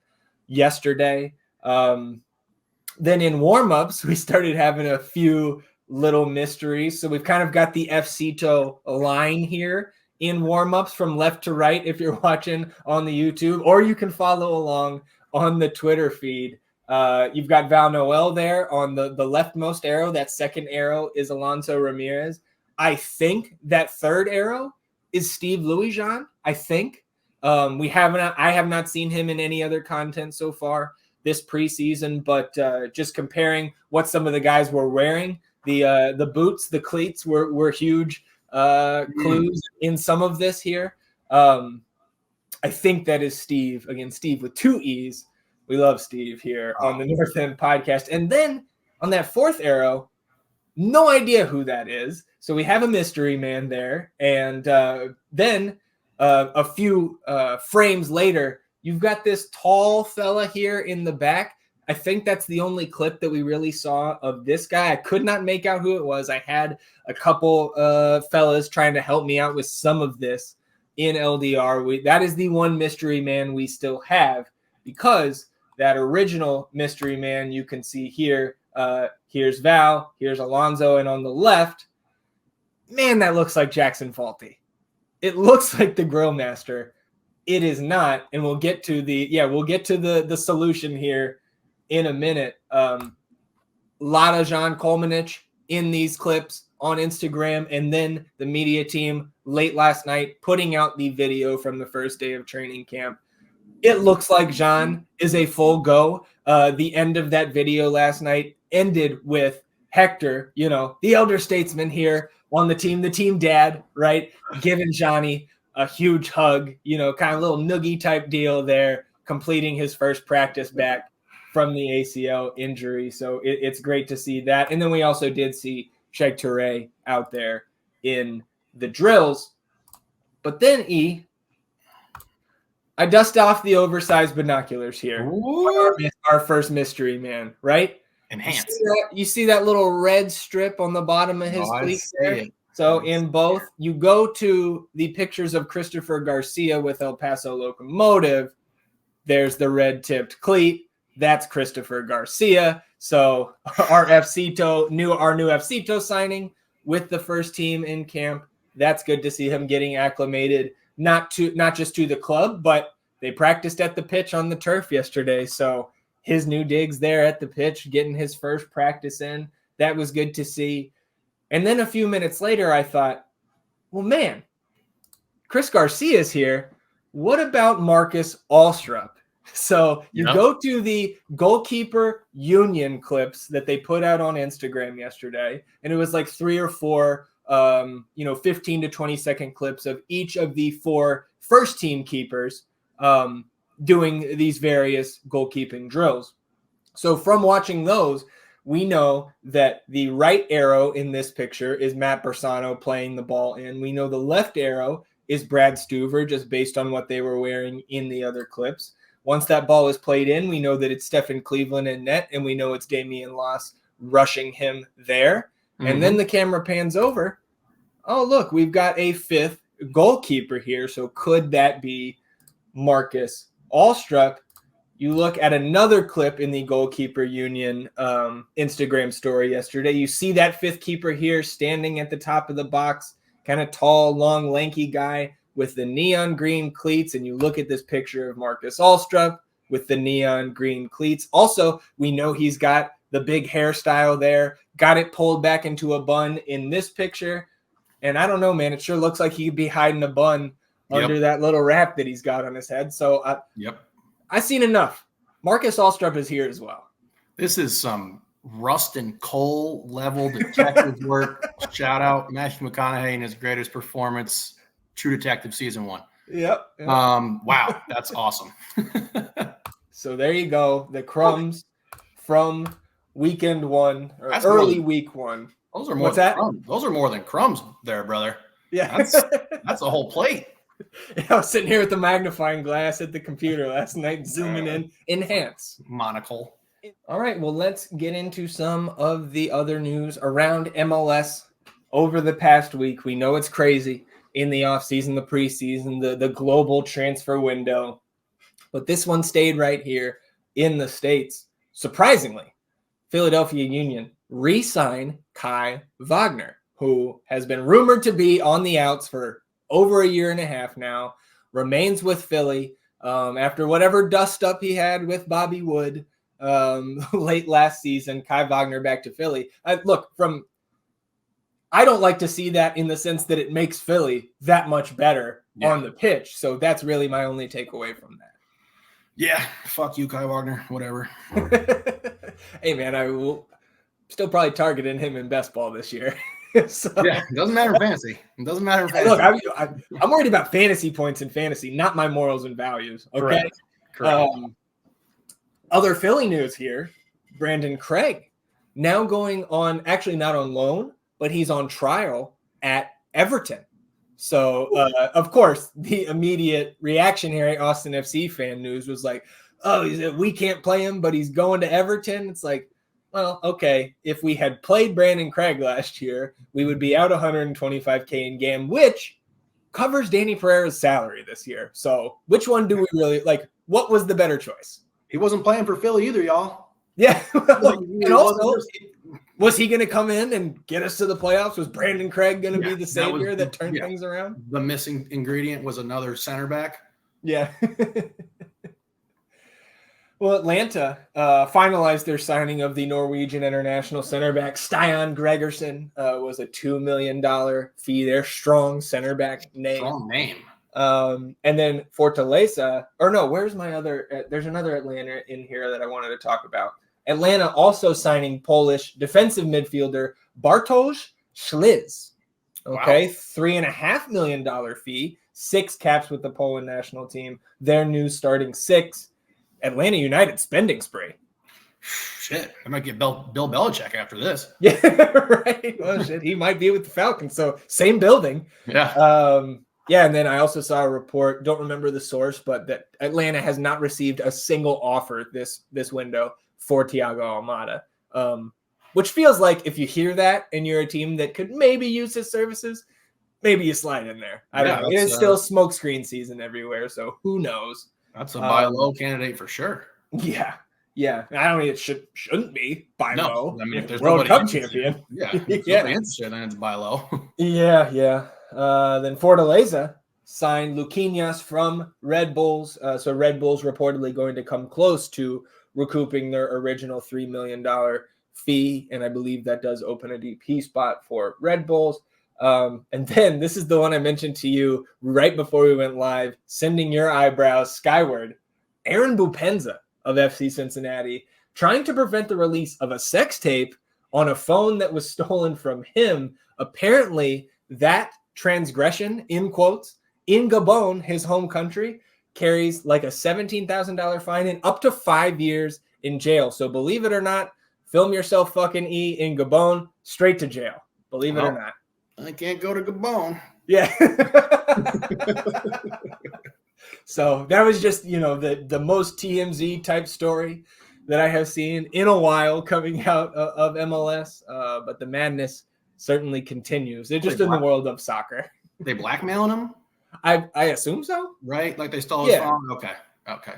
yesterday. Then in warm-ups, we started having a few little mysteries. So we've kind of got the FCito line here in warm-ups from left to right if you're watching on the YouTube, or you can follow along on the Twitter feed. You've got Val Noel there on the leftmost arrow. That second arrow is Alonso Ramirez. I think that third arrow is Steve Louisjean. I think I have not seen him in any other content so far this preseason, but just comparing what some of the guys were wearing, the boots, the cleats were huge clues in some of this here. I think that is Steve. Again, Steve with 2 E's. We love Steve here on the North End podcast. And then on that fourth arrow, no idea who that is. So we have a mystery man there. And then a few frames later, you've got this tall fella here in the back. I think that's the only clip that we really saw of this guy. I could not make out who it was. I had a couple fellas trying to help me out with some of this in LDR. That is the one mystery man we still have, because that original mystery man you can see here. Here's Val, here's Alonzo, and on the left, man, that looks like Jackson Faulty. It looks like the Grill Master. It is not, and we'll get to the solution here in a minute. Lot of John Kolmanich in these clips on Instagram, and then the media team late last night putting out the video from the first day of training camp. It looks like John is a full go. The end of that video last night ended with Hector, the elder statesman here on the team dad, right, giving Johnny a huge hug, kind of little noogie type deal there, completing his first practice back from the ACL injury. So it's great to see that. And then we also did see Sheikh Toure out there in the drills. But then, I dust off the oversized binoculars here. Our first mystery man, right? Enhanced. You see that little red strip on the bottom of his cleat there? So in both, you go to the pictures of Christopher Garcia with El Paso Locomotive. There's the red-tipped cleat. That's Christopher Garcia. So our new FCito signing with the first team in camp. That's good to see him getting acclimated, not just to the club, but they practiced at the pitch on the turf yesterday. So his new digs there at the pitch, getting his first practice in. That was good to see. And then a few minutes later, I thought, well, man, Chris Garcia's here. What about Marcus Alstrup? So you go to the goalkeeper union clips that they put out on Instagram yesterday, and it was like 3 or 4, 15 to 20-second clips of each of the 4 first-team keepers doing these various goalkeeping drills. So from watching those, we know that the right arrow in this picture is Matt Bersano playing the ball in. We know the left arrow is Brad Stuver, just based on what they were wearing in the other clips. Once that ball is played in, we know that it's Stephen Cleveland in net, and we know it's Damian Loss rushing him there. Mm-hmm. And then the camera pans over. Oh, look, we've got a 5th goalkeeper here. So could that be Marcus Alstrup? You look at another clip in the goalkeeper union Instagram story yesterday. You see that 5th keeper here standing at the top of the box, kind of tall, long, lanky guy with the neon green cleats. And you look at this picture of Marcus Alstrup with the neon green cleats. Also, we know he's got the big hairstyle there, got it pulled back into a bun in this picture. And I don't know, man, it sure looks like he'd be hiding a bun under that little wrap that he's got on his head. So I've seen enough. Marcus Alstrup is here as well. This is some Rustin Cole level detective work. Shout out Matthew McConaughey in his greatest performance, True Detective Season 1. Yep. Wow, that's awesome. So there you go. The crumbs from weekend 1 or early week 1. Those are more than crumbs. Those are more than crumbs there, brother. Yeah. That's a whole plate. I was sitting here with the magnifying glass at the computer last night, zooming in. Enhance. Monocle. All right, well, let's get into some of the other news around MLS over the past week. We know it's crazy in the offseason, the preseason, the global transfer window. But this one stayed right here in the States. Surprisingly, Philadelphia Union re-sign Kai Wagner, who has been rumored to be on the outs for over a year and a half now, remains with Philly after whatever dust up he had with Bobby Wood late last season. Kai Wagner back to Philly. I don't like to see that in the sense that it makes Philly that much better on the pitch. So that's really my only takeaway from that. Yeah, fuck you, Kai Wagner, whatever. Hey, man, I will still probably targeting him in best ball this year. So, yeah, it doesn't matter in fantasy. It doesn't matter in fantasy. Look, I'm worried about fantasy points in fantasy, not my morals and values. Okay. Correct. Other Philly news here. Brandon Craig now going on, actually not on loan, but he's on trial at Everton. So, of course, the immediate reaction here at Austin FC Fan News was like, we can't play him, but he's going to Everton. It's like, well, okay. If we had played Brandon Craig last year, we would be out $125K in GAM, which covers Danny Pereira's salary this year. So which one do we really like? What was the better choice? He wasn't playing for Philly either, y'all. Yeah. And also, was he going to come in and get us to the playoffs? Was Brandon Craig going to be the savior that turned things around? The missing ingredient was another center back. Yeah. Well, Atlanta finalized their signing of the Norwegian international center back. Stian Gregersen was a $2 million fee. Their strong center back name. Strong name. And then Fortaleza, or no, where's my other? There's another Atlanta in here that I wanted to talk about. Atlanta also signing Polish defensive midfielder Bartosz Szliz. Okay, wow. $3.5 million fee, 6 caps with the Poland national team. Their new starting 6. Atlanta United spending spree. Shit, I might get Bill Belichick after this. Yeah, right. Well, shit, he might be with the Falcons. So same building. Yeah. Yeah, and then I also saw a report. Don't remember the source, but that Atlanta has not received a single offer this window for Thiago Almada. Which feels like if you hear that and you're a team that could maybe use his services, maybe you slide in there. I don't know. It is still smokescreen season everywhere, so who knows? That's a buy low candidate for sure. Yeah. I don't mean it shouldn't be buy low. I mean, if there's World Cup champion. Yeah. Interested, then it's buy low. Yeah. Then Fortaleza signed Luquinhas from Red Bulls. So Red Bulls reportedly going to come close to recouping their original $3 million fee. And I believe that does open a DP spot for Red Bulls. And then this is the one I mentioned to you right before we went live, sending your eyebrows skyward. Aaron Bupenza of FC Cincinnati trying to prevent the release of a sex tape on a phone that was stolen from him. Apparently, that transgression, in quotes, in Gabon, his home country, carries like a $17,000 fine and up to 5 years in jail. So believe it or not, film yourself fucking in Gabon, straight to jail. Believe it or not. I can't go to Gabon. Yeah. So that was just, the most TMZ type story that I have seen in a while coming out of MLS. But the madness certainly continues. It's just in the world of soccer. They blackmailing him? I assume so. Right? Like they stole his phone? Okay.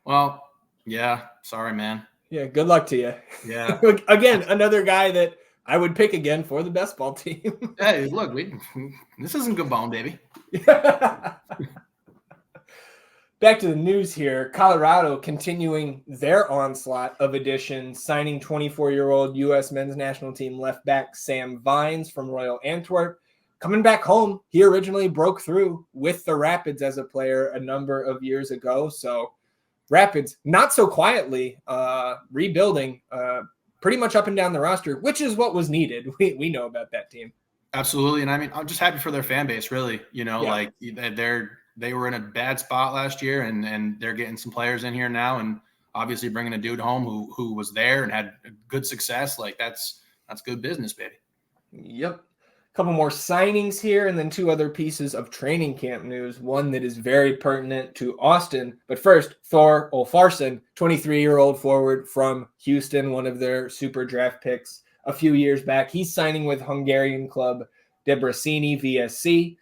Well, yeah. Sorry, man. Yeah. Good luck to you. Yeah. Again, another guy that I would pick again for the best ball team. Hey, look, this isn't Gabon, baby. Back to the news here. Colorado continuing their onslaught of additions, signing 24-year-old U.S. men's national team left back Sam Vines from Royal Antwerp. Coming back home, he originally broke through with the Rapids as a player a number of years ago. So Rapids, not so quietly, rebuilding pretty much up and down the roster, which is what was needed. We know about that team. Absolutely. And I mean, I'm just happy for their fan base, really. Like they were in a bad spot last year and they're getting some players in here now and obviously bringing a dude home who was there and had good success. Like that's good business, baby. Yep. A couple more signings here and then 2 other pieces of training camp news. One that is very pertinent to Austin. But first, Thor Olfarsson, 23-year-old forward from Houston, one of their super draft picks a few years back. He's signing with Hungarian club Debreceni VSC.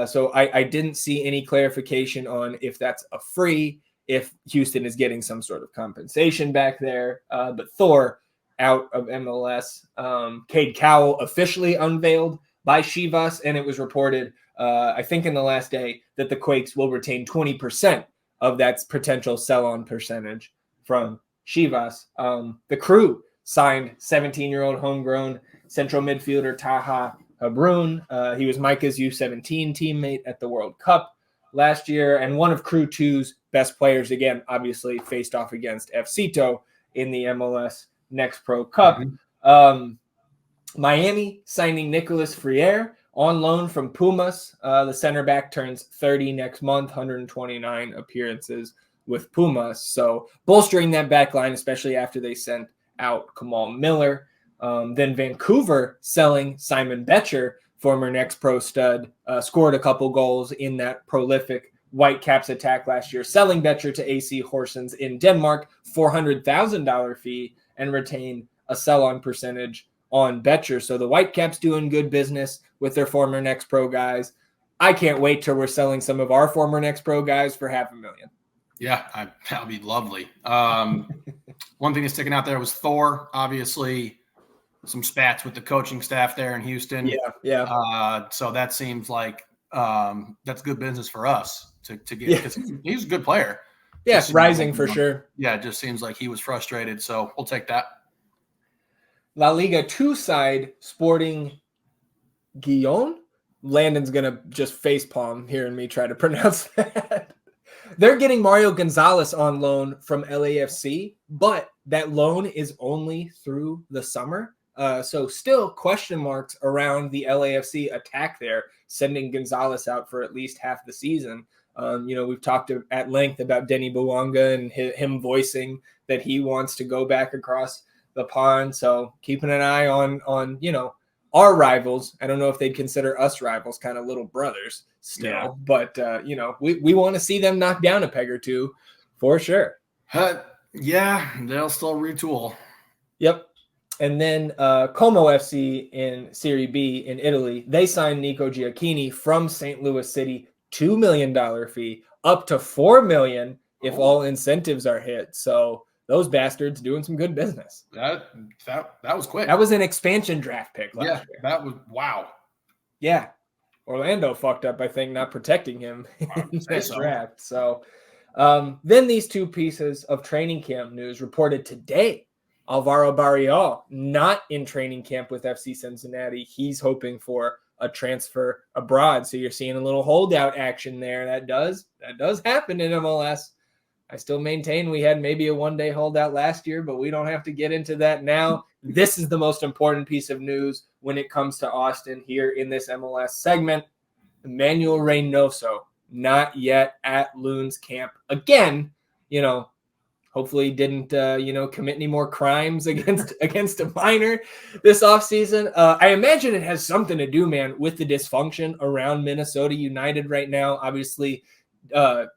So I didn't see any clarification on if that's a free, if Houston is getting some sort of compensation back there. But Thor out of MLS. Cade Cowell officially unveiled by Chivas, and it was reported, I think in the last day, that the Quakes will retain 20% of that potential sell-on percentage from Chivas. The Crew signed 17-year-old homegrown central midfielder Taha Habrun. He was Micah's U17 teammate at the World Cup last year, and one of Crew 2's best players, again, obviously faced off against FCito in the MLS Next Pro Cup. Miami signing Nicolas Freire on loan from Pumas. The center back turns 30 next month, 129 appearances with Pumas. So bolstering that back line, especially after they sent out Kamal Miller. Then Vancouver selling Simon Betcher, former Next Pro stud, scored a couple goals in that prolific Whitecaps attack last year, selling Betcher to AC Horsens in Denmark, $400,000 fee, and retain a sell-on percentage on Betcher. So the Whitecaps doing good business with their former Next Pro guys. I can't wait till we're selling some of our former Next Pro guys for $500,000. Yeah, that'd be lovely. One thing that's sticking out there was Thor, obviously some spats with the coaching staff there in Houston. Yeah. So that seems like that's good business for us to get, because he's a good player. Yes, rising for sure. Yeah, it just seems like he was frustrated, so we'll take that. La Liga 2 side Sporting Gijón. Landon's going to just facepalm hearing me try to pronounce that. They're getting Mario Gonzalez on loan from LAFC, but that loan is only through the summer. So still question marks around the LAFC attack there, sending Gonzalez out for at least half the season. We've talked at length about Denny Bouanga and him voicing that he wants to go back across the pond. So keeping an eye on our rivals. I don't know if they'd consider us rivals, kind of little brothers still, but we want to see them knock down a peg or two for sure. Yeah, they'll still retool. Yep. And then Como FC in Serie B in Italy, they signed Nico Giacchini from St. Louis City, $2 million fee, up to $4 million if all incentives are hit. So those bastards doing some good business. That was quick. That was an expansion draft pick last year. That was wow. Yeah. Orlando fucked up, I think, not protecting him in this draft. So then these two pieces of training camp news reported today. Alvaro Barrial not in training camp with FC Cincinnati. He's hoping for a transfer abroad. So you're seeing a little holdout action there. That does happen in MLS. I still maintain we had maybe a one-day holdout last year, but we don't have to get into that now. This is the most important piece of news when it comes to Austin here in this MLS segment. Emmanuel Reynoso, not yet at Loons camp. Again, hopefully didn't, commit any more crimes against a minor this offseason. I imagine it has something to do, man, with the dysfunction around Minnesota United right now. Obviously,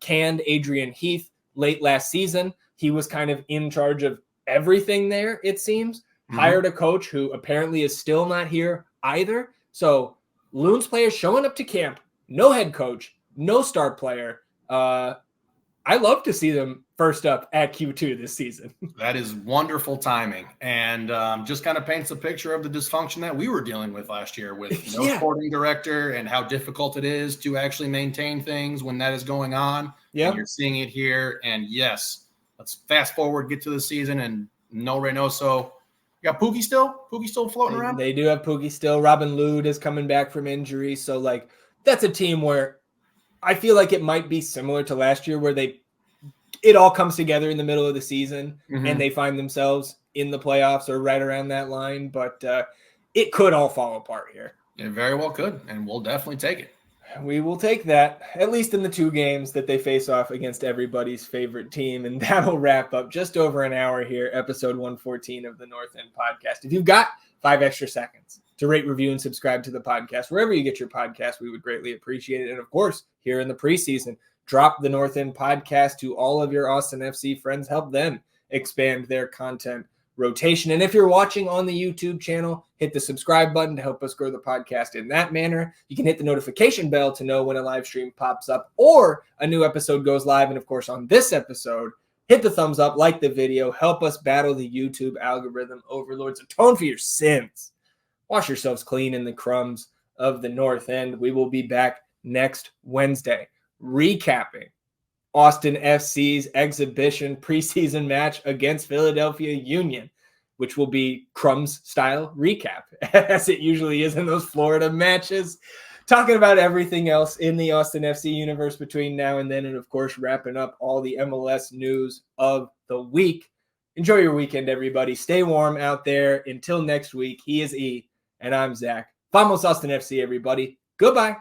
canned Adrian Heath late last season. He was kind of in charge of everything there, it seems. Hired a coach who apparently is still not here either. So Loons players showing up to camp, no head coach, no star player. I love to see them first up at Q2 this season. That is wonderful timing, and just kind of paints a picture of the dysfunction that we were dealing with last year with no sporting director and how difficult it is to actually maintain things when that is going on. Yeah, and you're seeing it here. And yes, let's fast forward, get to the season, and no Reynoso. You got Pookie still? Pookie still floating around? They do have Pookie still. Robin Lod is coming back from injury. So, that's a team where I feel like it might be similar to last year where it all comes together in the middle of the season and they find themselves in the playoffs or right around that line. But it could all fall apart here. It very well could, and we'll definitely take it. We will take that, at least in the two games that they face off against everybody's favorite team. And that'll wrap up just over an hour here, episode 114 of the North End Podcast. If you've got 5 extra seconds to rate, review, and subscribe to the podcast, wherever you get your podcast, we would greatly appreciate it. And of course, here in the preseason, drop the North End Podcast to all of your Austin FC friends. Help them expand their content rotation. And if you're watching on the YouTube channel, hit the subscribe button to help us grow the podcast in that manner. You can hit the notification bell to know when a live stream pops up or a new episode goes live. And of course, on this episode, hit the thumbs up, like the video, help us battle the YouTube algorithm overlords. Atone for your sins. Wash yourselves clean in the crumbs of the North End. We will be back next Wednesday, recapping Austin FC's exhibition preseason match against Philadelphia Union, which will be Crumbs style recap, as it usually is in those Florida matches. Talking about everything else in the Austin FC universe between now and then, and of course, wrapping up all the MLS news of the week. Enjoy your weekend, everybody. Stay warm out there. Until next week, he is E, and I'm Zach. Vamos Austin FC, everybody. Goodbye.